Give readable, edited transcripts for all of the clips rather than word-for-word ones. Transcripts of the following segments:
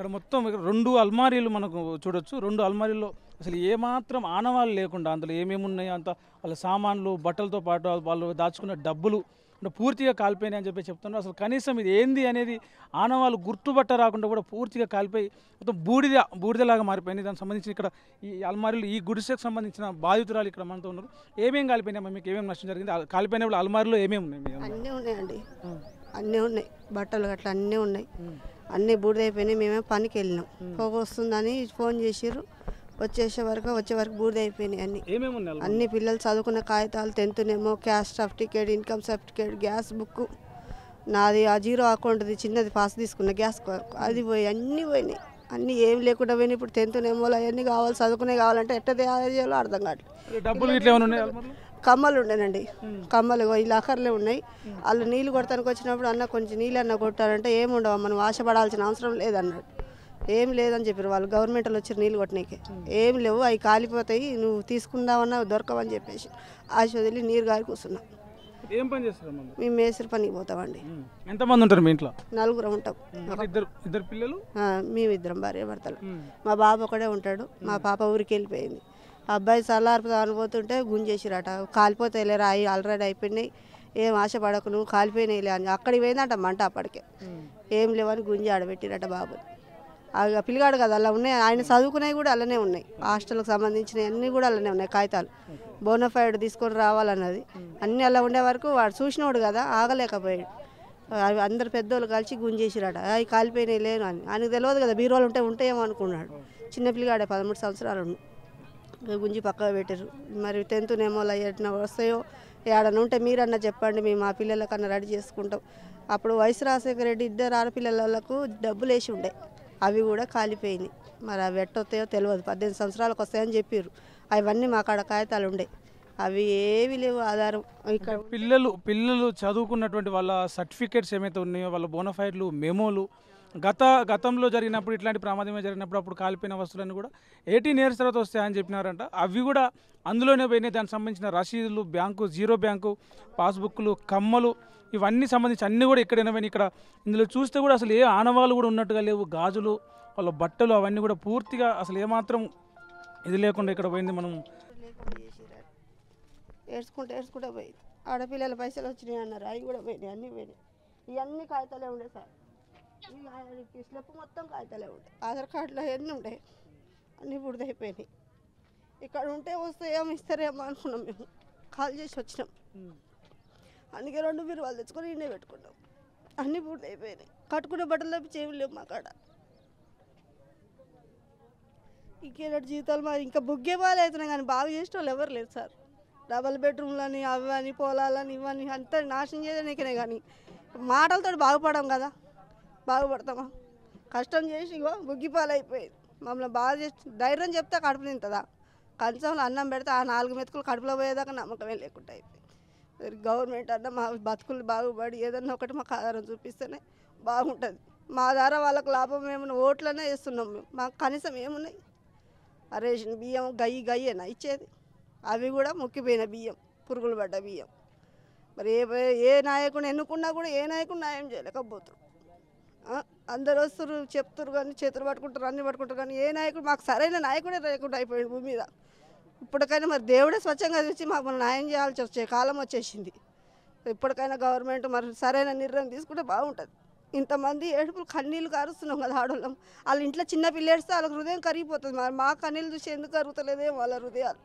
ఇక్కడ మొత్తం 2 అల్మారీలు మనకు చూడొచ్చు. 2 అల్మారీల్లో అసలు ఏమాత్రం ఆనవాళ్ళు లేకుండా అందులో ఏమేమి ఉన్నాయో అంత వాళ్ళ సామాన్లు, బట్టలతో పాటు వాళ్ళు దాచుకున్న డబ్బులు అంటే పూర్తిగా కాలిపోయినాయి అని చెప్పి చెప్తున్నారు. అసలు కనీసం ఇది ఏంది అనేది ఆనవాళ్ళు గుర్తుపట్ట రాకుండా కూడా పూర్తిగా కాలిపోయి మొత్తం బూడిదలాగా మారిపోయింది. దానికి సంబంధించిన ఇక్కడ ఈ అల్మారీలు ఈ గుడిసెకు సంబంధించిన బాధితురాలు ఇక్కడ మనతో ఉన్నారు. ఏమేమి కాలిపోయినాయి, మీకు ఏమేమి నష్టం జరిగింది? కాలిపోయినప్పుడు అల్మారీలో ఏమేమి ఉన్నాయి? అన్నీ ఉన్నాయండి, అన్నీ ఉన్నాయి. బట్టలు గట్ల అన్నీ ఉన్నాయి, అన్నీ బూడిదైపోయినాయి. మేమే పనికి వెళ్ళినాం, పొగ వస్తుందని ఫోన్ చేసిర్రు. వచ్చే వరకు బూడిదైపోయినాయి అన్నీ. ఏమేమి ఉన్నాయి? అన్ని పిల్లలు చదువుకున్న కాగితాలు, 10th నేమో caste certificate, income certificate, gas book, నాది ఆ జీరో అకౌంట్ది చిన్నది పాస్ తీసుకున్న గ్యాస్ అది పోయి అన్నీ పోయినాయి. అన్నీ ఏం లేకుండా పోయినాయి. ఇప్పుడు 10th నేమోలు అవన్నీ కావాలి, చదువుకునే కావాలంటే ఎట్ట చేయాలో అర్థం కావట్లేదు. డబ్బులు ఇట్లా ఏమైనా ఉన్నాయి? కమ్మలు ఉండేనండి, కమ్మలు ఈ లాకర్లే ఉన్నాయి. వాళ్ళు నీళ్ళు కొడతానికి వచ్చినప్పుడు అన్న కొంచెం నీళ్ళు అన్న కొట్టారంటే ఏముండవు, మనం ఆశపడాల్సిన అవసరం లేదన్నాడు. ఏం లేదని చెప్పారు వాళ్ళు, గవర్నమెంట్లో వచ్చి నీళ్ళు కొట్టినాకే ఏం లేవు, అవి కాలిపోతాయి, నువ్వు తీసుకుందామన్నా దొరకవని చెప్పేసి ఆశ వదిలి నీరు గారి కూర్చున్నాం. ఏం పని చేస్తారు? మేము మేస్త్రి పనికి పోతామండి. ఎంతమంది ఉంటారు మీ ఇంట్లో? 4 ఉంటాం. ఇద్దరు పిల్లలు, మేమిద్దరం భార్య భర్తలు. మా బాబు ఒకడే ఉంటాడు, మా పాప ఊరికి వెళ్ళిపోయింది. అబ్బాయి చల్లారిపోతా అనిపోతుంటే గుంజేసిరట, కాలిపోతాయిలే రాయి ఆల్రెడీ అయిపోయినాయి, ఏం ఆశపడకు నువ్వు కాలిపోయినాయిలే అని. అక్కడికి పోయిందంట మంట, అప్పటికే ఏం లేవని గుంజి ఆడబెట్టిరట బాబు. అవి పిల్లగాడు కదా అలా ఉన్నాయి, ఆయన చదువుకునేవి కూడా అలానే ఉన్నాయి, హాస్టల్కి సంబంధించినవి అన్నీ కూడా అలానే ఉన్నాయి. కాగితాలు బోనఫైడ్ తీసుకొని రావాలన్నది అన్నీ అలా ఉండే వరకు వాడు చూసినోడు కదా ఆగలేకపోయాడు. అవి అందరు పెద్దోళ్ళు కలిసి గుంజేసిరట, అవి కాలిపోయినాయి లేను అని. ఆయనకు తెలియదు కదా బీరోలు ఉంటాయేమో అనుకున్నాడు. చిన్న పిల్లగాడే 13 సంవత్సరాలు గుంజి పక్కకు పెట్టారు. మరి 10th నేమోలు ఎట్లా వస్తాయో ఏడన్నా ఉంటే మీరన్నా చెప్పండి, మేము మా పిల్లలకన్నా రెడీ చేసుకుంటాం. అప్పుడు వైఎస్ రాజశేఖర రెడ్డి 2 ఆడపిల్లలకు డబ్బులు వేసి ఉండే, అవి కూడా కాలిపోయినాయి. మరి అవి ఎట్టొస్తాయో తెలియదు, 18 సంవత్సరాలకు వస్తాయని చెప్పారు. అవన్నీ మా కాడ కాగితాలు ఉండే, అవి ఏవి లేవు ఆధారం. ఇక్కడ పిల్లలు చదువుకున్నటువంటి వాళ్ళ సర్టిఫికేట్స్ ఏమైతే ఉన్నాయో, వాళ్ళ బోనఫైడ్లు, మెమోలు, గతంలో జరిగినప్పుడు ఇట్లాంటి ప్రమాదమే జరిగినప్పుడు అప్పుడు కాలిపోయిన వస్తువులన్నీ కూడా 18 years తర్వాత వస్తాయని చెప్పినారంట. అవి కూడా అందులోనే పోయినాయి. దానికి సంబంధించిన రసీదులు, బ్యాంకు, జీరో బ్యాంకు పాస్బుక్లు, కమ్మలు, ఇవన్నీ సంబంధించి అన్నీ కూడా ఇక్కడైనా పోయినాయి. ఇక్కడ ఇందులో చూస్తే కూడా అసలు ఏ ఆనవాళ్ళు కూడా ఉన్నట్టుగా లేవు. గాజులు, వాళ్ళ బట్టలు అవన్నీ కూడా పూర్తిగా అసలు ఏమాత్రం ఇది లేకుండా ఇక్కడ పోయింది. మనం ఏడ్చుకుంటే పోయింది. ఆడపిల్లల పైసలు వచ్చినాయి అన్నారు, అవి కూడా పోయినాయి, అన్నీ పోయినాయి. ఇవన్నీ కాగితాలే ఉండే సార్, స్లిప్ మొత్తం కాగితాలే ఉంటాయి. ఆధార్ కార్డులో ఎన్ని ఉంటాయి, అన్నీ బుడిదైపోయినాయి. ఇక్కడ ఉంటే వస్తాయేమో ఇస్తారేమో అనుకున్నాం, మేము కాల్ చేసి వచ్చినాం. అందుకే 2 బీరువాలు తెచ్చుకొని ఇండే పెట్టుకున్నాం. అన్నీ బుడిదైపోయినాయి. కట్టుకునే బట్టలు తప్పి ఏమి లేవు మా కాడ. ఇంకేనాటి జీవితాలు మా ఇంకా బుగ్గే బాగా అవుతున్నాయి, కానీ బాగా చేసిన వాళ్ళు ఎవరు లేరు సార్. డబల్ బెడ్రూమ్లని అవని పొలాలని ఇవన్నీ అంతా నాశనం చేయడానికనే, కానీ మాటలతో బాగుపడం కదా, బాగుపడతామా? కష్టం చేసి ఇగో బుగ్గిపాలు అయిపోయింది. మమ్మల్ని బాగా చేసి ధైర్యం చెప్తే కడుపు తింటుందా? కంచంలో అన్నం పెడితే ఆ 4 మెతుకులు కడుపులో పోయేదాకా నమ్మకమే లేకుండా అయిపోయింది. గవర్నమెంట్ అన్న మా బతుకులు బాగుపడి ఏదన్నా ఒకటి మాకు ఆధారం చూపిస్తేనే బాగుంటుంది. మా ద్వారా వాళ్ళకు లాభం ఏమన్నా ఓట్లనే వేస్తున్నాం మేము, మాకు కనీసం ఏమున్నాయి? రేషన్ బియ్యం గయ్యేనా ఇచ్చేది? అవి కూడా ముక్కిపోయిన బియ్యం, పురుగులు పడ్డ బియ్యం. మరి ఏ నాయకుని ఎన్నుకున్నా కూడా ఏ నాయకుడు న్యాయం చేయలేకపోతారు. అందరు వస్తారు చెప్తారు కానీ చేతులు పట్టుకుంటారు, అన్నీ పట్టుకుంటారు, కానీ ఏ నాయకుడు మాకు సరైన నాయకుడే లేకుండా అయిపోయాడు భూమి మీద. ఇప్పటికైనా మరి దేవుడే స్వచ్ఛంగా చూసి మాకు న్యాయం చేయాల్సి వచ్చే కాలం వచ్చేసింది. ఇప్పటికైనా గవర్నమెంట్ మరి సరైన నిర్ణయం తీసుకుంటే బాగుంటుంది. ఇంతమంది ఏడుపులు కన్నీళ్ళు కారుస్తున్నాం కదా ఆడవాళ్ళం. వాళ్ళ ఇంట్లో చిన్న పిల్లేస్తే వాళ్ళకి హృదయం కరిగిపోతుంది. మరి మా కన్నీళ్ళు చూసి ఎందుకు కరుగుతలేదేమో వాళ్ళ హృదయాలు.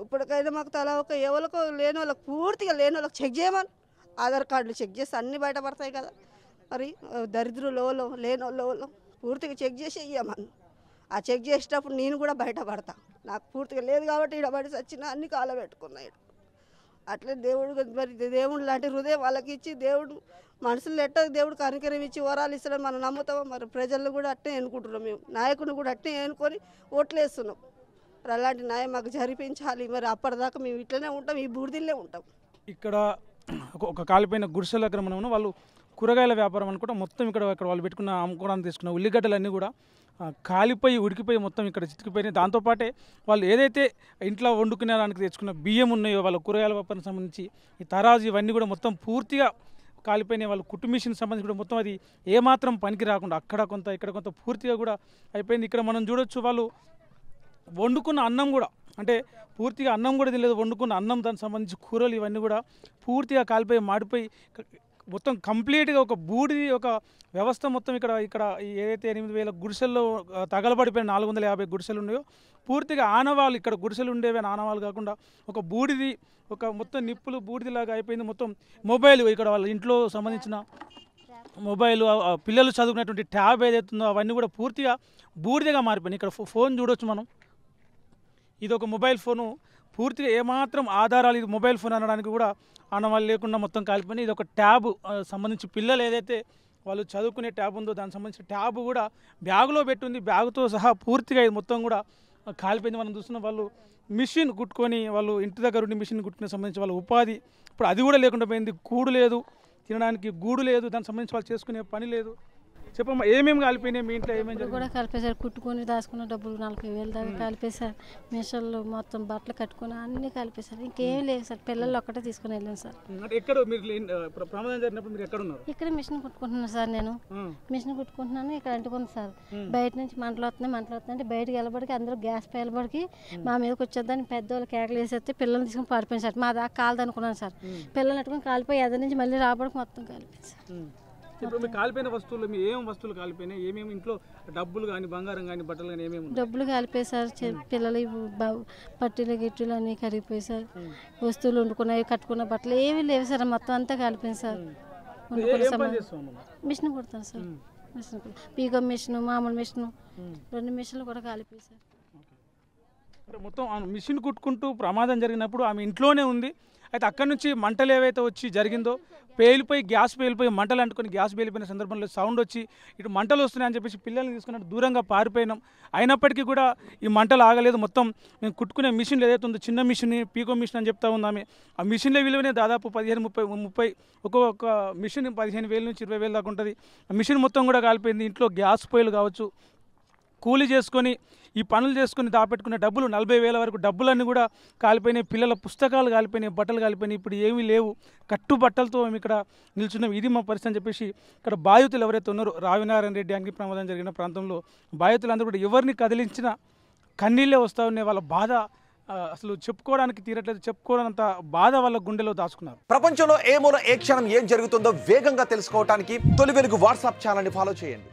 ఇప్పటికైనా మాకు తల ఒక ఎవరికో లేని వాళ్ళకి, పూర్తిగా లేని వాళ్ళకి చెక్ చేయమని, ఆధార్ కార్డులు చెక్ చేస్తే అన్నీ బయటపడతాయి కదా. మరి దరిద్రులో లేని వాళ్ళు పూర్తిగా చెక్ చేసి ఇయ్యమని. ఆ చెక్ చేసేటప్పుడు నేను కూడా బయటపడతా. నాకు పూర్తిగా లేదు కాబట్టి ఇడబడి చచ్చిన అన్ని కాలబెట్టుకున్నాడు. అట్లే దేవుడు మరి దేవుడు లాంటి హృదయం వాళ్ళకి ఇచ్చి, దేవుడు మనుషులు ఎట్ట దేవుడు కనికరం ఇచ్చి వరాలు ఇస్తాడని మనం నమ్ముతామో, మరి ప్రజలను కూడా అట్నే ఎన్నుకుంటున్నాం. మేము నాయకుని కూడా అట్నే ఎన్నుకొని ఓట్లు వేస్తున్నాం. మరి అలాంటి న్యాయం మాకు జరిపించాలి. మరి అప్పటిదాకా మేము ఇట్లనే ఉంటాం, ఈ బూడిదిల్లే ఉంటాం. ఇక్కడ ఒక కాలిపోయిన గుడిసెల దగ్గర మనం వాళ్ళు కూరగాయల వ్యాపారం అనుకుంటా. మొత్తం ఇక్కడ వాళ్ళు పెట్టుకున్న అమ్ముకోవడానికి తీసుకున్న ఉల్లిగడ్డలన్నీ కూడా కాలిపోయి ఉడికిపోయి మొత్తం ఇక్కడ చితికిపోయినాయి. దాంతోపాటే వాళ్ళు ఏదైతే ఇంట్లో వండుకునే దానికి తెచ్చుకున్న బియ్యం ఉన్నాయో, వాళ్ళ కూరగాయల వ్యాపారం సంబంధించి ఈ తరాజు ఇవన్నీ కూడా మొత్తం పూర్తిగా కాలిపోయినాయి. వాళ్ళు కుట్టు మిషన్ సంబంధించి కూడా మొత్తం అది ఏమాత్రం పనికి రాకుండా అక్కడ కొంత ఇక్కడ కొంత పూర్తిగా కూడా అయిపోయింది. ఇక్కడ మనం చూడొచ్చు వాళ్ళు వండుకున్న అన్నం కూడా అంటే పూర్తిగా అన్నం కూడా తెలియదు, వండుకున్న అన్నం దానికి సంబంధించి కూరలు ఇవన్నీ కూడా పూర్తిగా కాలిపోయి మాడిపోయి మొత్తం కంప్లీట్గా ఒక బూడిది ఒక వ్యవస్థ మొత్తం ఇక్కడ ఏదైతే 8,000 గుడిసెల్లో తగలబడిపోయిన 450 గుడిసెలు ఉన్నాయో పూర్తిగా ఆనవాళ్ళు ఇక్కడ గుడిసెలు ఉండేవి ఆనవాళ్ళు కాకుండా ఒక బూడిది ఒక మొత్తం నిప్పులు బూడిదిలాగా అయిపోయింది. మొత్తం మొబైల్ ఇక్కడ వాళ్ళ ఇంట్లో సంబంధించిన మొబైల్ పిల్లలు చదువుకునేటువంటి ట్యాబ్ ఏదైతుందో అవన్నీ కూడా పూర్తిగా బూడిదగా మారిపోయినాయి. ఇక్కడ ఫోన్ చూడొచ్చు మనం, ఇది ఒక మొబైల్ ఫోను పూర్తిగా ఏమాత్రం ఆధారాలు ఇది మొబైల్ ఫోన్ అనడానికి కూడా ఆనవాళ్ళు లేకుండా మొత్తం కాలిపోయినాయి. ఇది ఒక ట్యాబ్ సంబంధించి పిల్లలు ఏదైతే వాళ్ళు చదువుకునే ట్యాబ్ ఉందో దానికి సంబంధించిన ట్యాబ్ కూడా బ్యాగులో పెట్టుంది, బ్యాగుతో సహా పూర్తిగా ఇది మొత్తం కూడా కాలిపోయింది. మనం చూస్తున్నాం వాళ్ళు మిషన్ కుట్టుకొని వాళ్ళు ఇంటి దగ్గర ఉండి మిషన్ కుట్టుకునే సంబంధించి వాళ్ళ ఉపాధి ఇప్పుడు అది కూడా లేకుండా పోయింది. కూడు లేదు, తినడానికి గూడు లేదు, దానికి సంబంధించి వాళ్ళు చేసుకునే పని లేదు. చెప్పమ్మా ఏమేమి కాలిపోయినాయి మీ ఇంట్లో ఏమేమి కూడా కలిపేశారు, కుట్టుకొని దాచుకున్న డబ్బులు 40,000 దాకా కలిపేశారు, మిషన్లు మొత్తం బట్టలు కట్టుకుని అన్నీ కలిపేశారు. ఇంకేం లేదు సార్, పిల్లలు ఒక్కటే తీసుకుని వెళ్ళాను సార్. అంటే ఎక్కడ మీరు ప్రమాదం జరిగినప్పుడు మీరు ఎక్కడ ఉన్నారు? ఇక్కడ మిషన్ కుట్టుకుంటున్నాను సార్, నేను మిషన్ కుట్టుకుంటున్నాను, ఇక్కడ అంటుకుంది సార్. బయట నుంచి మంటలు వస్తున్నాయి అంటే బయటకు వెళ్ళబడికి అందరూ గ్యాస్ పేలబడికి మా మీదకి వచ్చేద్దాన్ని పెద్దవాళ్ళు కేకలు వేసేస్తే పిల్లల్ని తీసుకుని పారిపోయింది సార్. మా దాకా కాలదు అనుకున్నాను సార్, పిల్లలు అట్టుకుని కాలిపోయి ఎదురు నుంచి మళ్ళీ రాబడికి మొత్తం కాలిపోయింది సార్. ఇప్పుడు మీకు కాలిపోయిన వస్తువులు మీ ఏం వస్తువులు కాలిపోయినాయి, ఏమేమి ఇంట్లో డబ్బులు కానీ బంగారం కానీ బట్టలు కానీ ఏమేమి? డబ్బులు కాలిపోయి సార్, పిల్లలు పట్టీలు గిట్టులు అన్నీ కరిగిపోయి సార్. వస్తువులు వండుకున్నాయి, కట్టుకున్న బట్టలు ఏమీ లేవు సార్, మొత్తం అంతా కాలిపోయింది సార్. మిషన్ కుడతాను సార్, మిషన్ పీకో మిషన్, మామూలు మిషన్, 2 మిషన్లు కూడా కాలిపోయి సార్. మొత్తం మిషన్ కుట్టుకుంటూ ప్రమాదం జరిగినప్పుడు ఆమె ఇంట్లోనే ఉంది. అయితే అక్కడి నుంచి మంటలు ఏవైతే వచ్చి జరిగిందో గ్యాస్ పేలిపోయి మంటలు అంటుకొని గ్యాస్ పేలిపోయిన సందర్భంలో సౌండ్ వచ్చి ఇటు మంటలు వస్తున్నాయని చెప్పేసి పిల్లల్ని తీసుకున్నట్టు దూరంగా పారిపోయినాం. అయినప్పటికీ కూడా ఈ మంటలు ఆగలేదు. మొత్తం మేము కుట్టుకునే మిషన్లు ఏదైతే ఉందో చిన్న మిషన్ పీకో మిషన్ అని చెప్తా ఉంది ఆమె. ఆ మిషన్ల విలువనే దాదాపు 15-30 ఒక్కొక్క మిషన్ 15,000 నుంచి 20,000 దాకా ఉంటుంది. ఆ మిషన్ మొత్తం కూడా కాలిపోయింది. ఇంట్లో గ్యాస్ పొయ్యిలు కావచ్చు, కూలి చేసుకొని ఈ పనులు చేసుకుని దాపెట్టుకునే డబ్బులు 40,000 వరకు డబ్బులన్నీ కూడా కాలిపోయినాయి. పిల్లల పుస్తకాలు కాలిపోయినాయి, బట్టలు కాలిపోయినాయి. ఇప్పుడు ఏమీ లేవు, కట్టు బట్టలతో మేము ఇక్కడ నిల్చున్నాం. ఇది మా పరిస్థితి అని చెప్పేసి ఇక్కడ బాధితులు ఎవరైతే ఉన్నారో రావినారాయణ రెడ్డి అగ్ని ప్రమాదం జరిగిన ప్రాంతంలో బాధితులందరూ కూడా ఎవరిని కదిలించినా కన్నీళ్ళే వస్తూ ఉన్నాయి. వాళ్ళ బాధ అసలు చెప్పుకోవడానికి తీరట్లేదు, చెప్పుకోవడంత బాధ వాళ్ళ గుండెలో దాచుకున్నారు. ప్రపంచంలో ఏ మూల ఏ క్షణం ఏం జరుగుతుందో వేగంగా తెలుసుకోవడానికి తొలి వెలుగు వాట్సాప్ ఛానల్ని ఫాలో చేయండి.